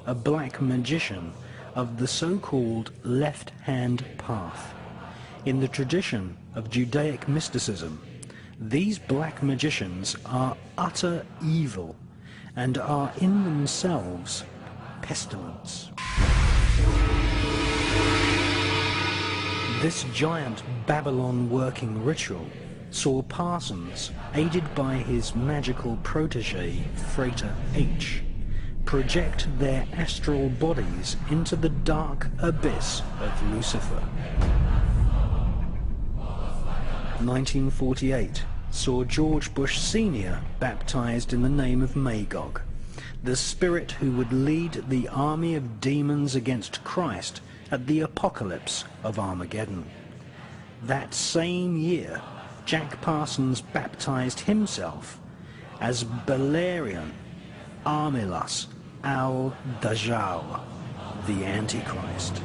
a black magician of the so-called left-hand path. In the tradition of Judaic mysticism, these black magicians are utter evil and are in themselves pestilence. This giant Babalon working ritual saw Parsons, aided by his magical protege, Frater H, project their astral bodies into the dark abyss of Lucifer. 1948 saw George Bush Sr. baptized in the name of Magog, the spirit who would lead the army of demons against Christ at the apocalypse of Armageddon. That same year, Jack Parsons baptized himself as Belerion Armilus al-Dajjal, the Antichrist.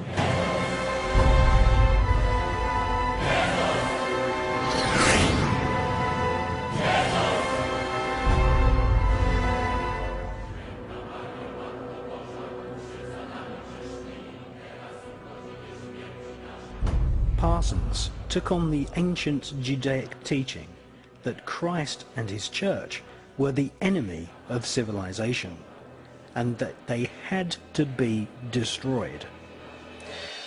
Parsons took on the ancient Judaic teaching that Christ and his church were the enemy of civilization, and that they had to be destroyed.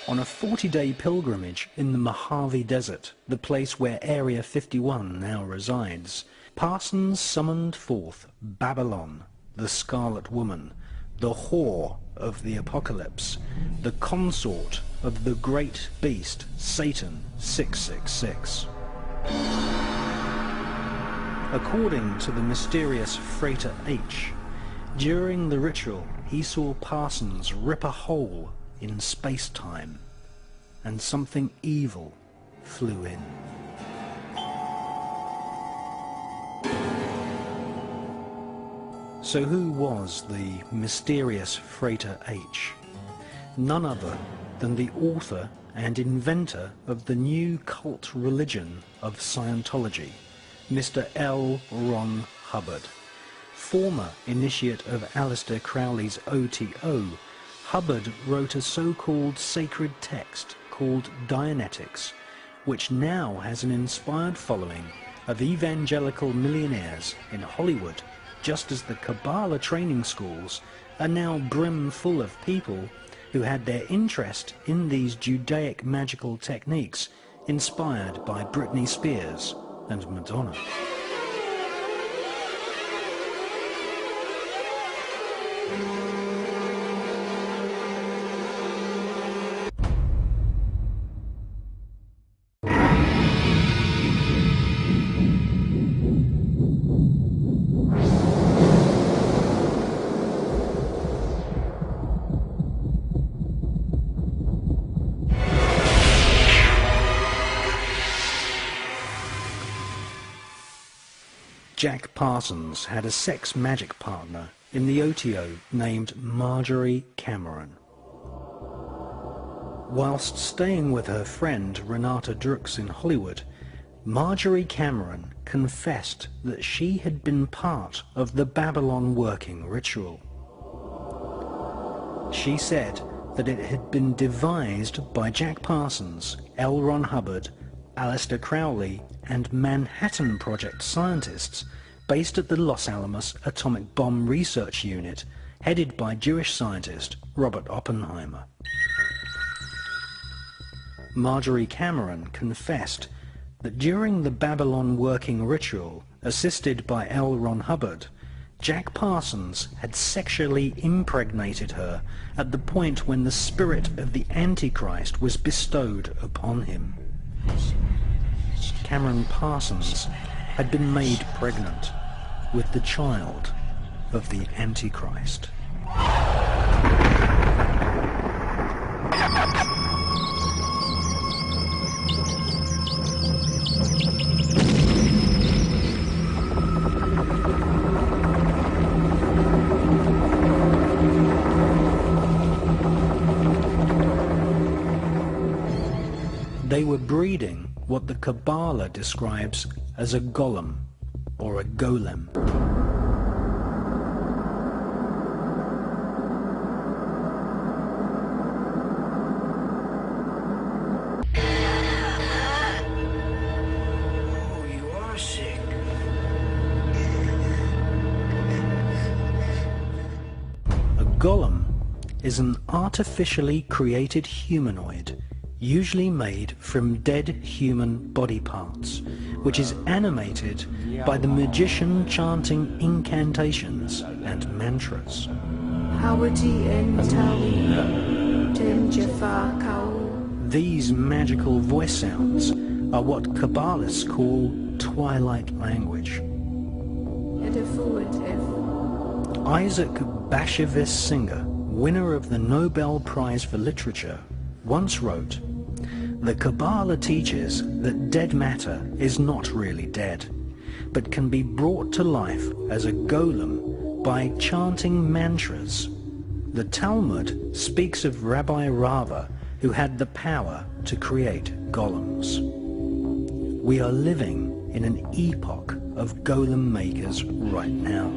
On a 40-day pilgrimage in the Mojave Desert, the place where Area 51 now resides, Parsons summoned forth Babylon, the Scarlet Woman, the whore of the apocalypse, the consort of the great beast Satan 666. According to the mysterious Frater H, during the ritual he saw Parsons rip a hole in space-time, and something evil flew in. So who was the mysterious Frater H? None other than the author and inventor of the new cult religion of Scientology, Mr. L. Ron Hubbard. Former initiate of Aleister Crowley's OTO, Hubbard wrote a so-called sacred text called Dianetics, which now has an inspired following of evangelical millionaires in Hollywood, just as the Kabbalah training schools are now brim full of people who had their interest in these Judaic magical techniques inspired by Britney Spears and Madonna. Jack Parsons had a sex magic partner in the OTO named Marjorie Cameron. Whilst staying with her friend Renata Drux in Hollywood, Marjorie Cameron confessed that she had been part of the Babalon working ritual. She said that it had been devised by Jack Parsons, L. Ron Hubbard, Aleister Crowley, and Manhattan Project scientists based at the Los Alamos Atomic Bomb Research Unit, headed by Jewish scientist Robert Oppenheimer. Marjorie Cameron confessed that during the Babalon working ritual, assisted by L. Ron Hubbard, Jack Parsons had sexually impregnated her at the point when the spirit of the Antichrist was bestowed upon him. Cameron Parsons had been made pregnant with the child of the Antichrist. They were breeding what the Kabbalah describes as a golem, or a golem. golem is an artificially created humanoid, usually made from dead human body parts, which is animated by the magician chanting incantations and mantras. These magical voice sounds are what Kabbalists call twilight language. Isaac Bashevis Singer, winner of the Nobel Prize for Literature, once wrote, "The Kabbalah teaches that dead matter is not really dead, but can be brought to life as a golem by chanting mantras. The Talmud speaks of Rabbi Rava, who had the power to create golems." We are living in an epoch of golem makers right now.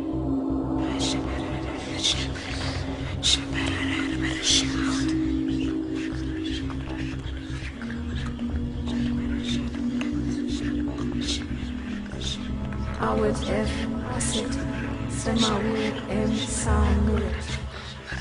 Awad F. Asit Samawi M. Samur